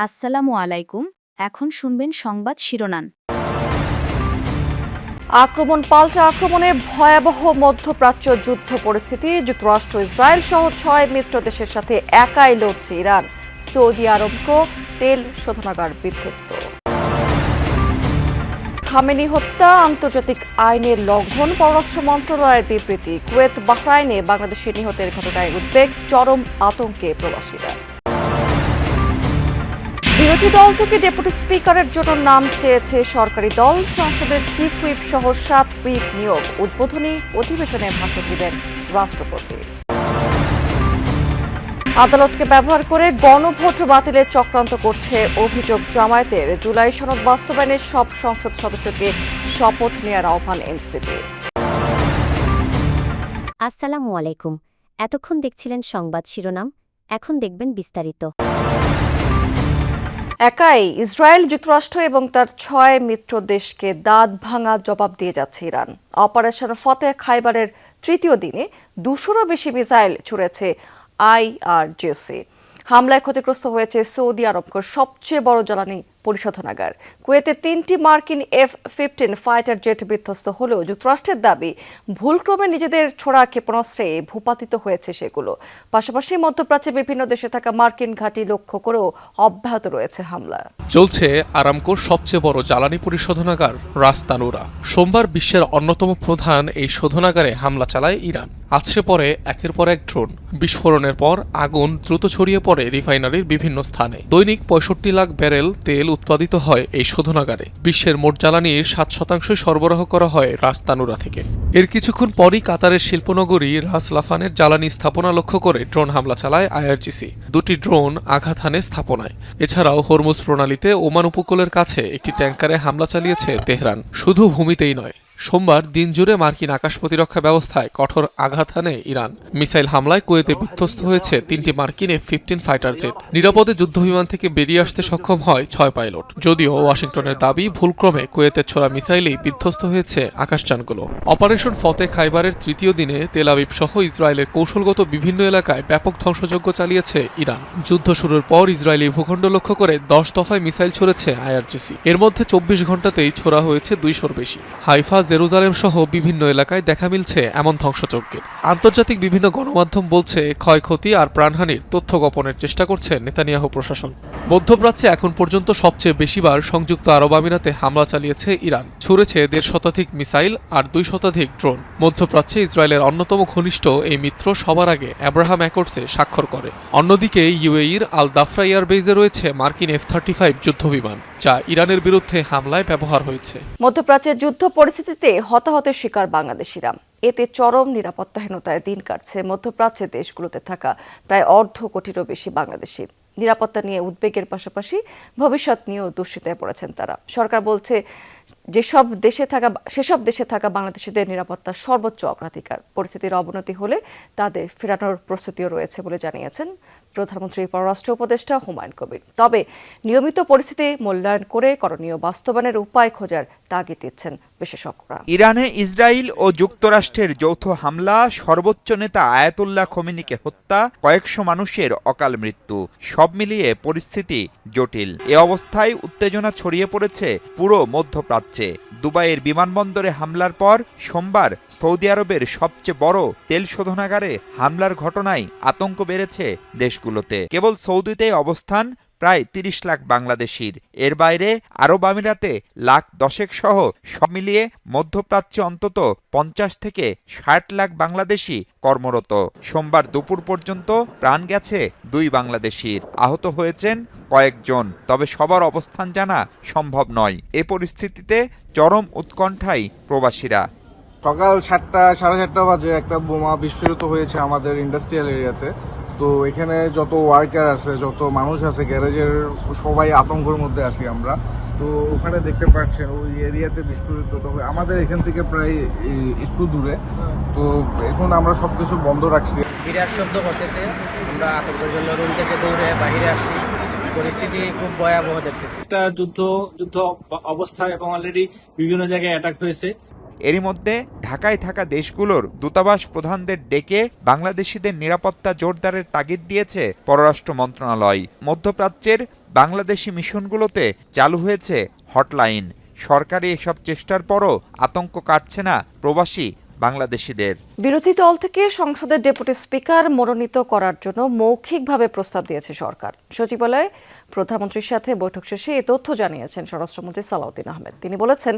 আসসালামু আলাইকুম। এখন শুনবেন সংবাদ শিরোনাম। আক্রমণ পাল্টা আক্রমণে ভয়াবহ মধ্যপ্রাচ্য যুদ্ধ পরিস্থিতি। যুক্তরাষ্ট্র ইসরায়েল সহ ৬ মিত্র দেশের সাথে একাই লড়ছে ইরান। সৌদি আরবকেও তেল শোধনাগার বিধ্বস্ত। খামেনি হত্যা আন্তর্জাতিক আইনের লঙ্ঘন, পররাষ্ট্র মন্ত্রণালয়ের বিবৃতি। কুয়েত বাহরাইনে বাংলাদেশি নিহতের ঘটনায় উদ্বেগ, চরম আতঙ্কে প্রবাসীরা। বিরোধী দল থেকে ডেপুটি স্পিকারের জন্য নাম চেয়েছে সরকারি দল। সংসদের চিফ হুইপ সহ 7 হুইপ নিয়োগ। উদ্বোধনী অধিবেশনে ভাষণ দিবেন রাষ্ট্রপতি। আদালতকে ব্যবহার করে গণভোট বাতিলের চক্রান্ত করছে অভিযোগ জামায়াতের। জুলাই সনদ বাস্তবায়নে সব সংসদ সদস্যকে শপথ নেওয়ার আহ্বান এনসিপির। আসসালামু আলাইকুম। এতক্ষণ দেখছিলেন সংবাদ শিরোনাম, এখন দেখবেন বিস্তারিত। একাই ইসরায়েল, যুক্তরাষ্ট্র এবং তার 6 মিত্র দেশকে দাঁত ভাঙা জবাব দিয়ে যাচ্ছে ইরান। অপারেশন ফতেহ খাইবারের তৃতীয় দিনে 200-রও বেশি মিসাইল ছুড়েছে আইআরজিসি। হামলায় ক্ষতিগ্রস্ত হয়েছে সৌদি আরবকে সবচেয়ে বড় জ্বালানি পরিশোধনাগার। কুয়েতে 3টি মার্কিন F-15 ফাইটার জেট বিধ্বস্ত হলেও যুক্তরাষ্ট্রের দাবি ভুলক্রমে নিজেদের ছোড়া ক্ষেপণাস্ত্রে ভূপাতিত হয়েছে সেগুলো। পাশাপাশি মধ্যপ্রাচ্যের বিভিন্ন দেশে থাকা মার্কিন ঘাঁটি লক্ষ্য করেও অব্যাহত রয়েছে হামলা। চলছে আরামকোর সবচেয়ে বড় জ্বালানি পরিশোধনাগার রাস তানুরা। সোমবার বিশ্বের অন্যতম প্রধান এই শোধনাগারে হামলা চালায় ইরান। আছড়ে পড়ে একের পর এক ড্রোন। বিস্ফোরণের পর আগুন দ্রুত ছড়িয়ে পড়ে রিফাইনারির বিভিন্ন স্থানে। দৈনিক 65 লাখ ব্যারেল তেল উৎপাদিত হয় এই শোধনাগারে। বিশ্বের মোট জ্বালানির 7% সরবরাহ করা হয় রাস তানুরা থেকে। এর কিছুক্ষণ পরই কাতারের শিল্পনগরী রাস লাফানের জ্বালানি স্থাপনা লক্ষ্য করে ড্রোন হামলা চালায় আইআরজিসি। 2টি ড্রোন আঘাত হানে স্থাপনায়। এছাড়াও হরমুজ প্রণালীতে ওমান উপকূলের কাছে একটি ট্যাঙ্কারে হামলা চালিয়েছে তেহরান। শুধু ভূমিতেই নয়, সোমবার দিনজুড়ে মার্কিন আকাশ প্রতিরক্ষা ব্যবস্থায় কঠোর আঘাত হানে ইরান। মিসাইল হামলায় কুয়েতে বিধ্বস্ত হয়েছে 3টি মার্কিন F-15 ফাইটার জেট। নিরাপদে যুদ্ধবিমান থেকে বেরিয়ে আসতে সক্ষম হয় 6 পাইলট। যদিও ওয়াশিংটনের দাবি ভুলক্রমে কুয়েতের ছোড়া মিসাইলেই বিধ্বস্ত হয়েছে আকাশযানগুলো। অপারেশন ফতেহ খাইবারের তৃতীয় দিনে তেল আবিব সহ ইসরায়েলের কৌশলগত বিভিন্ন এলাকায় ব্যাপক ধ্বংসযজ্ঞ চালিয়েছে ইরান। যুদ্ধ শুরুর পর ইসরায়েলি ভূখণ্ড লক্ষ্য করে 10 দফায় মিসাইল ছুড়েছে আইআরজিসি। এর মধ্যে 24 ঘণ্টাতেই ছোড়া হয়েছে 200-র বেশি। হাইফা, জেরুজালেম সহ বিভিন্ন এলাকায় দেখা মিলছে এমন ধ্বংসযজ্ঞের। আন্তর্জাতিক বিভিন্ন গণমাধ্যম বলছে ক্ষয়ক্ষতি আর প্রাণহানির তথ্য গোপনের চেষ্টা করছে নেতানিয়াহু প্রশাসন। মধ্যপ্রাচ্যে এখন পর্যন্ত সবচেয়ে বেশিবার সংযুক্ত আরব আমিরাতে হামলা চালিয়েছে ইরান। ছুড়েছে 1.5 শতাধিক মিসাইল আর 2 শতাধিক ড্রোন। মধ্যপ্রাচ্যে ইসরায়েলের অন্যতম ঘনিষ্ঠ এই মিত্র সবার আগে আব্রাহাম অ্যাকর্ডসে স্বাক্ষর করে। অন্যদিকে ইউএইর আল দাফরা এয়ারবেজে রয়েছে মার্কিন F-35 যুদ্ধবিমান, যা ইরানের বিরুদ্ধে হামলায় ব্যবহার হয়েছে। মধ্যপ্রাচ্যের যুদ্ধ পরিস্থিতিতে হতাহতের শিকার বাংলাদেশিরা। এতে চরম নিরাপত্তাহীনতায় দিন কাটছে মধ্যপ্রাচ্যের দেশগুলোতে থাকা প্রায় 1.5 কোটিরও বেশি বাংলাদেশি। নিরাপত্তা নিয়ে উদ্বেগের পাশাপাশি ভবিষ্যৎ নিয়েও দুশ্চিন্তায় পড়েছেন তারা। সরকার বলছে সেসব দেশে থাকা বাংলাদেশিদের নিরাপত্তা সর্বোচ্চ অগ্রাধিকার। পরিস্থিতির অবনতি হলে তাদের ফেরানোর প্রস্তুতিও রয়েছে বলে জানিয়েছেন প্রধানমন্ত্রীর পররাষ্ট্র উপদেষ্টা হুমায়ুন কবির। তবে নিয়মিত পরিস্থিতি মূল্যায়ন করে করণীয় বাস্তবায়নের উপায় খোঁজার তাগিদ দিচ্ছেন বিশেষজ্ঞরা। ইরানে ইসরায়েল ও যুক্তরাষ্ট্রের যৌথ হামলা, সর্বোচ্চ নেতা আয়াতুল্লাহ খোমেনিকে হত্যা, কয়েকশো মানুষের অকাল মৃত্যু, সব মিলিয়ে পরিস্থিতি জটিল। এ অবস্থায় উত্তেজনা ছড়িয়ে পড়েছে পুরো মধ্যপ্রাচ্যে। দুবাইয়ের বিমানবন্দরে হামলার পর সোমবার সৌদি আরবের সবচেয়ে বড় তেল শোধনাগারে হামলার ঘটনায় আতঙ্ক বেড়েছে দেশগুলোতে। কেবল সৌদিতেই অবস্থান প্রায় 30 লাখ বাংলাদেশির। এর বাইরে আরব আমিরাতে লাখ 10 সহ সব মিলিয়ে মধ্যপ্রাচ্যে অন্তত 50 থেকে 60 লাখ বাংলাদেশি কর্মরত। সোমবার দুপুর পর্যন্ত প্রাণ গেছে 2 বাংলাদেশির, আহত হয়েছেন কয়েকজন। তবে সবার অবস্থান জানা সম্ভব নয়। এ পরিস্থিতিতে চরম উৎকণ্ঠায় প্রবাসীরা। সকাল 7টা সাড়ে 7টা বাজে একটা বোমা বিস্ফোরিত হয়েছে আমাদের ইন্ডাস্ট্রিয়াল এরিয়াতে। তো এখানে যত ওয়ার্কার আছে, যত মানুষ আছে গ্যারেজের, সবাই আতঙ্কের মধ্যে আছি আমরা। তো ওখানে দেখতে পাচ্ছেন ওই এরিয়াতে বিস্ফোরিত হবে আমাদের এখান থেকে প্রায় একটু দূরে। তো এখন আমরা সবকিছু বন্ধ রাখছি। বিরাট শব্দ করতেছে, আমরা আতঙ্কের জন্য রুম থেকে দৌড়ে বাইরে আসছি। পরিস্থিতি খুব ভয়াবহ দেখতেছি। একটা যুদ্ধ অবস্থা এবং অলরেডি বিভিন্ন জায়গায় অ্যাটাক হয়েছে। এরই মধ্যে ঢাকায় থাকা দেশগুলোর দূতাবাস প্রধানদের ডেকে বাংলাদেশিদের নিরাপত্তা জোরদারের তাগিদ দিয়েছে পররাষ্ট্র মন্ত্রণালয়। মধ্যপ্রাচ্যের বাংলাদেশি মিশনগুলোতে চালু হয়েছে হটলাইন। সরকারি এসব চেষ্টার পরও আতঙ্ক কাটছে না প্রবাসী বাংলাদেশিদের। বিরোধী দল থেকে সংসদের ডেপুটি স্পিকার মনোনীত করার জন্য মৌখিকভাবে প্রস্তাব দিয়েছে সরকার। সচিবালয়ে প্রধানমন্ত্রীর সাথে বৈঠক শেষে এ তথ্য জানিয়েছেন স্বরাষ্ট্রমন্ত্রী সালাউদ্দিন আহমেদ। তিনি বলেছেন,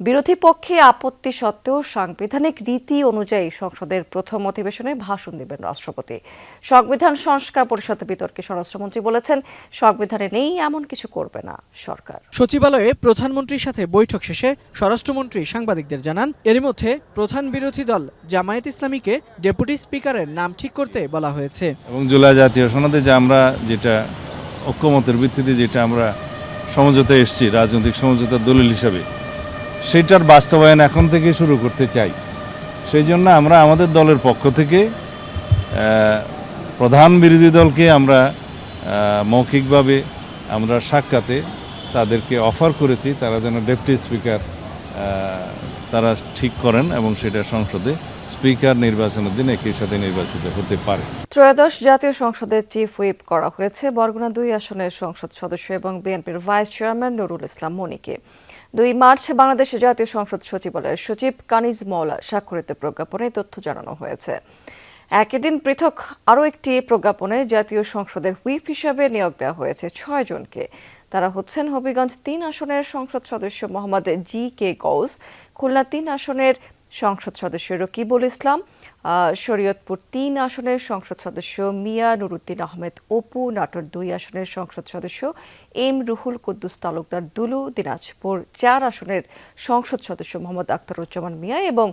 বিরোধী পক্ষে আপত্তি সত্ত্বেও সাংবিধানিক রীতি অনুযায়ী সংসদের প্রথম অধিবেশনে ভাষণ দেবেন রাষ্ট্রপতি। সংবিধান সংস্কার পরিষদে বিতর্কে স্বরাষ্ট্রমন্ত্রী বলেছেন, সংবিধানে নেই এমন কিছু করবে না সরকার। সচিবালয়ে প্রধানমন্ত্রীর সাথে বৈঠক শেষে স্বরাষ্ট্রমন্ত্রী সাংবাদিকদের জানান, এরই মধ্যে প্রধান বিরোধী দল জামায়াত ইসলামীকে ডেপুটি স্পিকারের নাম ঠিক করতে বলা হয়েছে। এবং জুলাই জাতীয় সনদে যে আমরা যেটা ঐক্যমতের ভিত্তিতে যেটা আমরা সমঝোতায় এসেছি রাজনৈতিক সমঝোতার দলিল হিসাবে, সেটার বাস্তবায়ন এখন থেকে শুরু করতে চাই। সেই জন্য আমরা আমাদের দলের পক্ষ থেকে প্রধান বিরোধী দলকে আমরা মৌখিকভাবে আমরা সাক্ষাতে তাদেরকে অফার করেছি তারা যেন ডেপুটি স্পিকার তারা ঠিক করেন এবং সেটা সংসদে স্পিকার নির্বাচনের দিন একই সাথে নির্বাচিত হতে পারে। ত্রয়োদশ জাতীয় সংসদের চিফ হুইপ করা হয়েছে বরগুনা 2 আসনের সংসদ সদস্য এবং বিএনপির ভাইস চেয়ারম্যান নুরুল ইসলাম মনিকে। 2 মার্চ বাংলাদেশ জাতীয় সংসদ সচিবালয়ের সচিব কানিজ মওলা স্বাক্ষরিত প্রজ্ঞাপনে তথ্য জানানো হয়েছে। একই দিন পৃথক আরও একটি প্রজ্ঞাপনে জাতীয় সংসদের হুইপ হিসাবে নিয়োগ দেওয়া হয়েছে 6 জনকে। তারা হচ্ছেন হবিগঞ্জ 3 আসনের সংসদ সদস্য মোহাম্মদ জি.কে. গৌস, খুলনা 3 আসনের সংসদ সদস্য রকিবুল ইসলাম, শরীয়তপুর 3 আসনের সংসদ সদস্য মিয়া নুরুদ্দিন আহমেদ অপু, নাটোর 2 আসনের সংসদ সদস্য এম রুহুল কুদ্দুস তালুকদার দুলু, দিনাজপুর 4 আসনের সংসদ সদস্য মোহাম্মদ আখতারুজ্জামান মিয়া এবং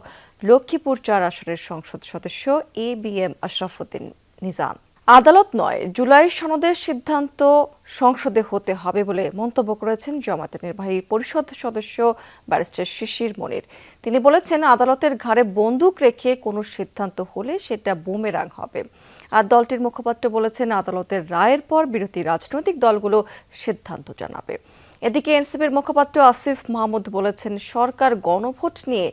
লক্ষ্মীপুর 4 আসনের সংসদ সদস্য এ.বি.এম. আশরাফুদ্দিন নিজাম। আদালত নয়, জুলাই সনদের সিদ্ধান্ত সংসদে হতে হবে বলে মন্তব্য করেছেন জামায়াতের নির্বাহী পরিষদ সদস্য ব্যারিস্টার শিশির মনির। তিনি বলেছেন, আদালতের ঘাড়ে বন্দুক রেখে কোনো সিদ্ধান্ত হলে সেটা বুমেরাং হবে। আর দলটির মুখপাত্র বলেছেন, আদালতের রায়ের পর বিরোধী রাজনৈতিক দলগুলো সিদ্ধান্ত জানাবে। এদিকে এনসিপির মুখপাত্র আসিফ মাহমুদ বলেছেন, সরকার গণভোট নিয়ে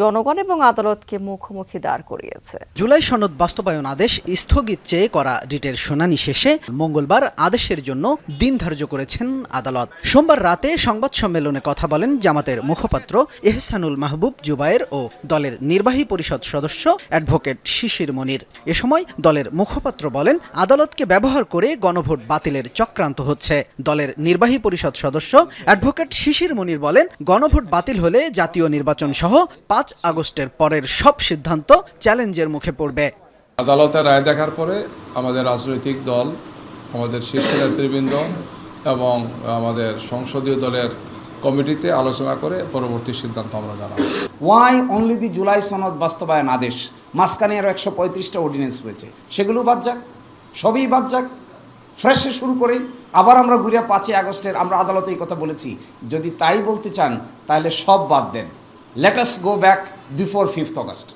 জনগণ এবং আদালতকে মুখোমুখি দাঁড় করিয়েছে। জুলাই সনদ বাস্তবায়ন আদেশ স্থগিত চেয়ে করা রিটের শুনানি শেষে মঙ্গলবার আদেশের জন্য দিন ধার্য করেছেন আদালত। সোমবার রাতে সংবাদ সম্মেলনে কথা বলেন জামাতের মুখপাত্র এহসানুল মাহবুব জুবায়ের ও দলের নির্বাহী পরিষদ সদস্য অ্যাডভোকেট শিশির মনির। এ সময় দলের মুখপাত্র বলেন, আদালতকে ব্যবহার করে গণভোট বাতিলের চক্রান্ত হচ্ছে। দলের নির্বাহী পরিষদ সদস্য অ্যাডভোকেট শিশির মনির বলেন, গণভোট বাতিল হলে জাতীয় নির্বাচন সহ 5 আগস্টের পরের সব সিদ্ধান্ত চ্যালেঞ্জের মুখে পড়বে। আদালতের রায় দেখার পরে আমাদের রাজনৈতিক দল, আমাদের শীর্ষ নেতৃবৃন্দ এবং আমাদের সংসদীয় দলের কমিটিতে আলোচনা করে পরবর্তী সিদ্ধান্ত আমরা জানাবো। ওয়াই অনলি দি জুলাই সনদ বাস্তবায়ন আদেশ, মাঝখানে আরও 135টা অর্ডিন্যান্স হয়েছে, সেগুলো বাদ যাক, সবই বাদ যাক, ফ্রেশে শুরু করি। আবার আমরা ঘুরে 5 আগস্টের আমরা আদালতে এই কথা বলেছি, যদি তাই বলতে চান তাহলে সব বাদ দেন। Let us go back before 5th August.